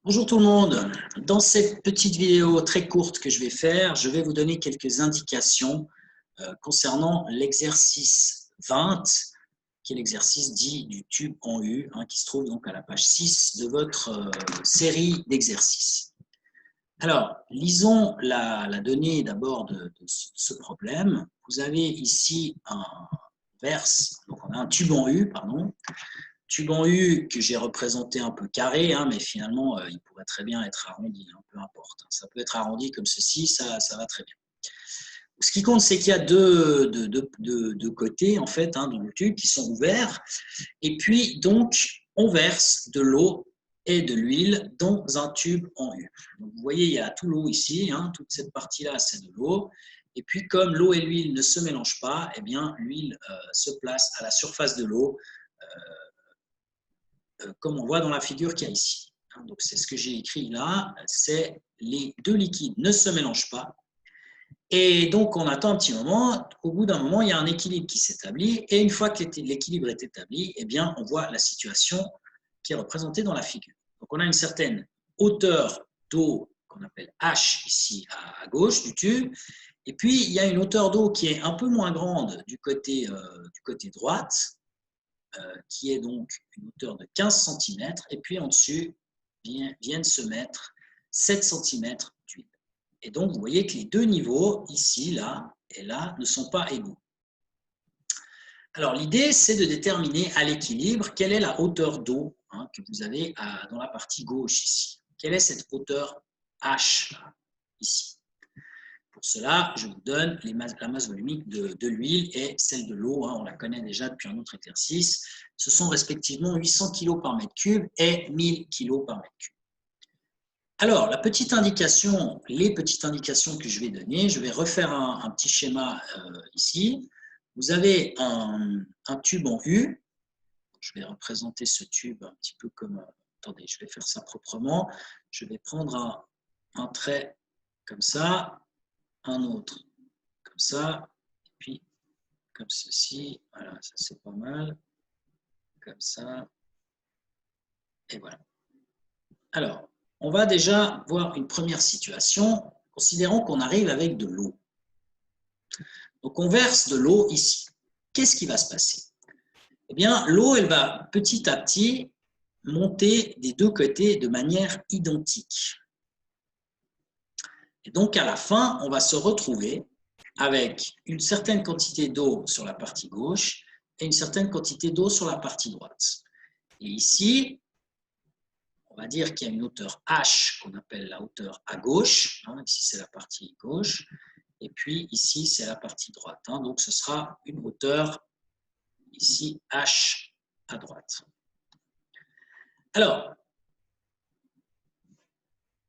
Bonjour tout le monde. Dans cette petite vidéo très courte que je vais faire, je vais vous donner quelques indications concernant l'exercice 20, qui est l'exercice dit du tube en U, qui se trouve donc à la page 6 de votre série d'exercices. Alors, lisons la donnée d'abord de ce problème. Vous avez ici donc on a un tube en U, tube en U que j'ai représenté un peu carré, mais finalement, il pourrait très bien être arrondi, peu importe. Ça peut être arrondi comme ceci, ça va très bien. Ce qui compte, c'est qu'il y a deux côtés, en fait, dans le tube qui sont ouverts. Et puis, donc, on verse de l'eau et de l'huile dans un tube en U. Donc, vous voyez, il y a tout l'eau ici, toute cette partie-là, c'est de l'eau. Et puis, comme l'eau et l'huile ne se mélangent pas, eh bien, l'huile se place à la surface de l'eau, comme on voit dans la figure qu'il y a ici. Donc, c'est ce que j'ai écrit là, c'est les deux liquides ne se mélangent pas. Et donc, on attend un petit moment. Au bout d'un moment, il y a un équilibre qui s'établit. Et une fois que l'équilibre est établi, eh bien, on voit la situation qui est représentée dans la figure. Donc, on a une certaine hauteur d'eau qu'on appelle H ici à gauche du tube. Et puis, il y a une hauteur d'eau qui est un peu moins grande du côté droite, qui est donc une hauteur de 15 cm, et puis en dessus viennent se mettre 7 cm d'huile. Et donc, vous voyez que les deux niveaux, ici, là et là, ne sont pas égaux. Alors, l'idée, c'est de déterminer à l'équilibre quelle est la hauteur d'eau que vous avez dans la partie gauche ici. Quelle est cette hauteur H là, ici? Pour cela, je vous donne la masse volumique de l'huile et celle de l'eau. On la connaît déjà depuis un autre exercice. Ce sont respectivement 800 kg par mètre cube et 1000 kg par mètre cube. Alors, les petites indications que je vais donner, je vais refaire un petit schéma ici. Vous avez un tube en U. Je vais représenter ce tube un petit peu comme... Attendez, je vais faire ça proprement. Je vais prendre un trait comme ça, un autre comme ça, et puis comme ceci, voilà, ça c'est pas mal, comme ça, et voilà. Alors, on va déjà voir une première situation, considérons qu'on arrive avec de l'eau. Donc on verse de l'eau ici. Qu'est-ce qui va se passer? Eh bien, l'eau, elle va petit à petit monter des deux côtés de manière identique. Et donc à la fin, on va se retrouver avec une certaine quantité d'eau sur la partie gauche et une certaine quantité d'eau sur la partie droite. Et ici, on va dire qu'il y a une hauteur H qu'on appelle la hauteur à gauche. Ici, c'est la partie gauche. Et puis ici, c'est la partie droite. Donc, ce sera une hauteur ici H à droite. Alors,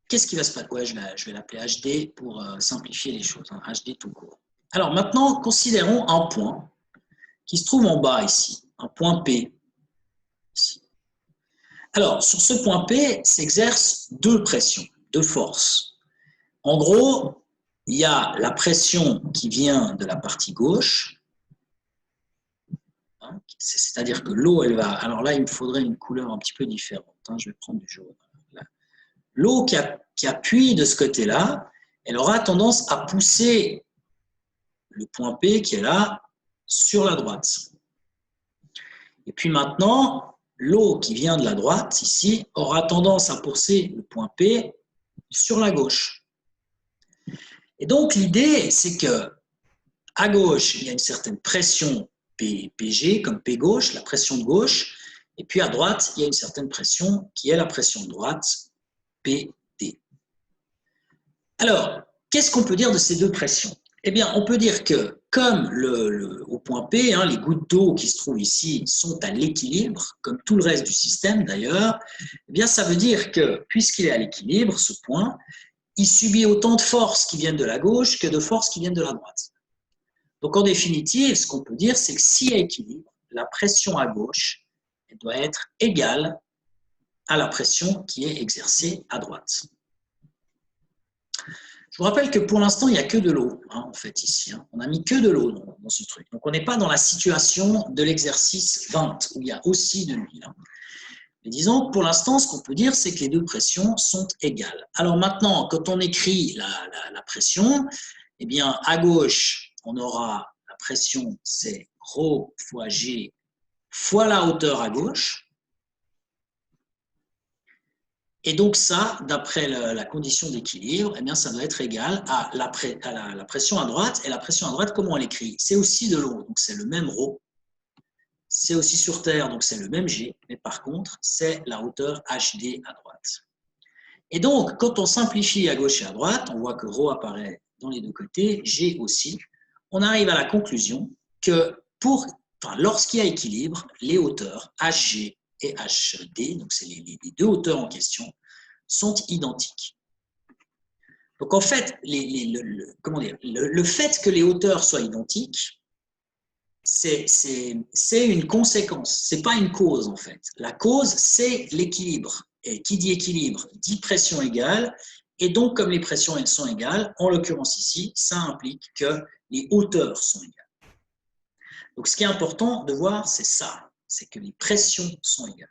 qu'est-ce qui va se passer? Ouais, je vais l'appeler HD pour simplifier les choses. HD tout court. Alors maintenant, considérons un point qui se trouve en bas ici, un point P. Ici. Alors, sur ce point P s'exercent deux pressions, deux forces. En gros, il y a la pression qui vient de la partie gauche, c'est-à-dire que l'eau, elle va... Alors là, il me faudrait une couleur un petit peu différente. Je vais prendre du jaune. L'eau qui appuie de ce côté-là, elle aura tendance à pousser le point P qui est là sur la droite. Et puis maintenant, l'eau qui vient de la droite, ici, aura tendance à pousser le point P sur la gauche. Et donc, l'idée, c'est que à gauche, il y a une certaine pression PG, comme P gauche, la pression de gauche, et puis à droite, il y a une certaine pression qui est la pression de droite, PD. Alors, qu'est-ce qu'on peut dire de ces deux pressions? Eh bien, on peut dire que comme au point P, les gouttes d'eau qui se trouvent ici sont à l'équilibre, comme tout le reste du système d'ailleurs, eh bien, ça veut dire que puisqu'il est à l'équilibre, ce point, il subit autant de forces qui viennent de la gauche que de forces qui viennent de la droite. Donc, en définitive, ce qu'on peut dire, c'est que s'il y a équilibre, la pression à gauche elle doit être égale à la pression qui est exercée à droite. Je vous rappelle que pour l'instant, il n'y a que de l'eau, en fait, ici. On n'a mis que de l'eau dans ce truc. Donc, on n'est pas dans la situation de l'exercice 20, où il y a aussi de l'huile. Et disons que pour l'instant, ce qu'on peut dire, c'est que les deux pressions sont égales. Alors maintenant, quand on écrit la pression, eh bien, à gauche, on aura la pression, c'est ρ fois G fois la hauteur à gauche. Et donc ça, d'après la condition d'équilibre, eh bien, ça doit être égal à la pression à droite. Et la pression à droite, comment on l'écrit? C'est aussi de l'eau, donc c'est le même ρ. C'est aussi sur Terre, donc c'est le même G. Mais par contre, c'est la hauteur HD à droite. Et donc, quand on simplifie à gauche et à droite, on voit que ρ apparaît dans les deux côtés, G aussi. On arrive à la conclusion que lorsqu'il y a équilibre, les hauteurs HG et HD, donc c'est les deux hauteurs en question, sont identiques. Donc en fait, le fait que les hauteurs soient identiques, c'est une conséquence, ce n'est pas une cause en fait. La cause, c'est l'équilibre. Et qui dit équilibre dit pression égale. Et donc, comme les pressions elles sont égales, en l'occurrence ici, ça implique que les hauteurs sont égales. Donc ce qui est important de voir, c'est ça, c'est que les pressions sont égales.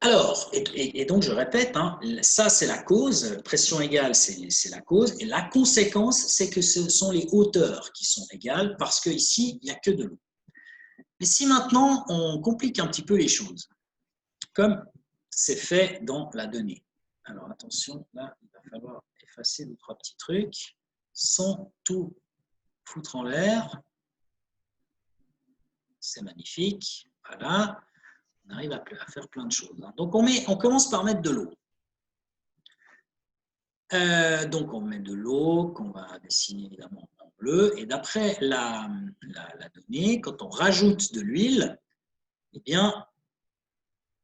Alors, et donc je répète, hein, ça c'est la cause, pression égale c'est la cause, et la conséquence c'est que ce sont les hauteurs qui sont égales parce qu'ici il n'y a que de l'eau. Mais si maintenant on complique un petit peu les choses, comme c'est fait dans la donnée. Alors attention, là il va falloir effacer 2-3 petits trucs sans tout foutre en l'air. C'est magnifique, voilà. On arrive à faire plein de choses. Donc, on commence par mettre de l'eau. Donc, on met de l'eau qu'on va dessiner évidemment en bleu. Et d'après la donnée, quand on rajoute de l'huile, eh bien,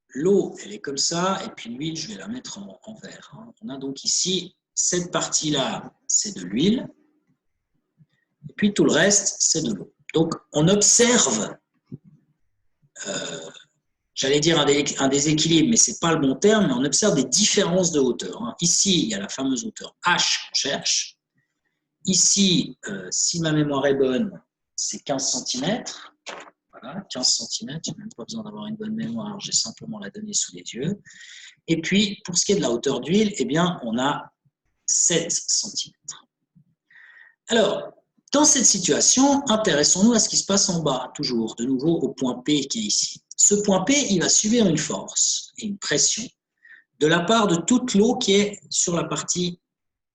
l'eau, elle est comme ça. Et puis, l'huile, je vais la mettre en vert. On a donc ici, cette partie-là, c'est de l'huile. Et puis, tout le reste, c'est de l'eau. Donc, on observe j'allais dire un déséquilibre, mais ce n'est pas le bon terme, mais on observe des différences de hauteur. Ici, il y a la fameuse hauteur H qu'on cherche. Ici, si ma mémoire est bonne, c'est 15 cm. Voilà, 15 cm, je n'ai même pas besoin d'avoir une bonne mémoire, j'ai simplement la donnée sous les yeux. Et puis, pour ce qui est de la hauteur d'huile, eh bien, on a 7 cm. Alors, dans cette situation, intéressons-nous à ce qui se passe en bas, toujours, de nouveau au point P qui est ici. Ce point P, il va subir une force et une pression de la part de toute l'eau qui est sur la partie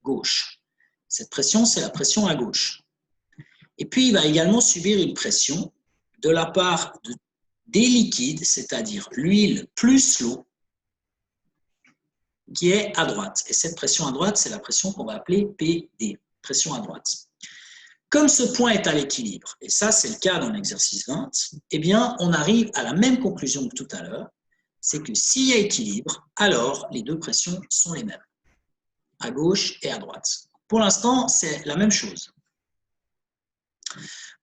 gauche. Cette pression, c'est la pression à gauche. Et puis, il va également subir une pression de la part des liquides, c'est-à-dire l'huile plus l'eau, qui est à droite. Et cette pression à droite, c'est la pression qu'on va appeler PD, pression à droite. Comme ce point est à l'équilibre, et ça c'est le cas dans l'exercice 20, eh bien on arrive à la même conclusion que tout à l'heure, c'est que s'il y a équilibre, alors les deux pressions sont les mêmes, à gauche et à droite. Pour l'instant, c'est la même chose.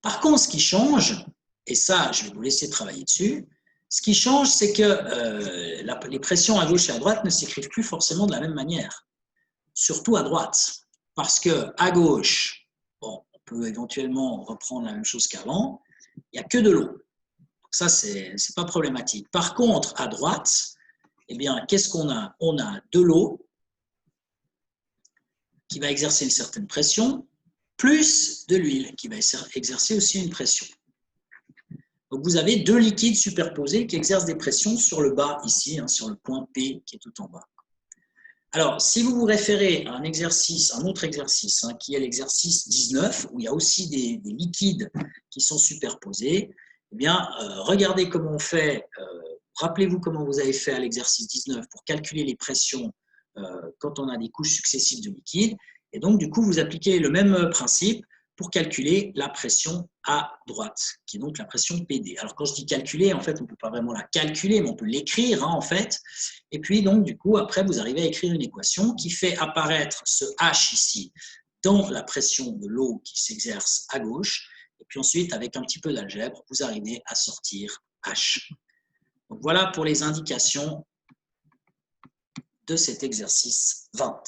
Par contre, ce qui change, et ça je vais vous laisser travailler dessus, ce qui change, c'est que les pressions à gauche et à droite ne s'écrivent plus forcément de la même manière, surtout à droite, parce qu'à gauche, bon, peut éventuellement reprendre la même chose qu'avant, il n'y a que de l'eau. Ça, ce n'est pas problématique. Par contre, à droite, eh bien, qu'est-ce qu'on a? On a de l'eau qui va exercer une certaine pression, plus de l'huile qui va exercer aussi une pression. Donc, vous avez deux liquides superposés qui exercent des pressions sur le bas, ici, hein, sur le point P qui est tout en bas. Alors, si vous vous référez à un autre exercice, hein, qui est l'exercice 19, où il y a aussi des liquides qui sont superposés, eh bien, regardez comment on fait, rappelez-vous comment vous avez fait à l'exercice 19 pour calculer les pressions quand on a des couches successives de liquide. Et donc, du coup, vous appliquez le même principe pour calculer la pression à droite, qui est donc la pression PD. Alors, quand je dis calculer, en fait, on ne peut pas vraiment la calculer, mais on peut l'écrire, hein, en fait. Et puis, donc, du coup, après, vous arrivez à écrire une équation qui fait apparaître ce H ici dans la pression de l'eau qui s'exerce à gauche. Et puis ensuite, avec un petit peu d'algèbre, vous arrivez à sortir H. Donc, voilà pour les indications de cet exercice 20.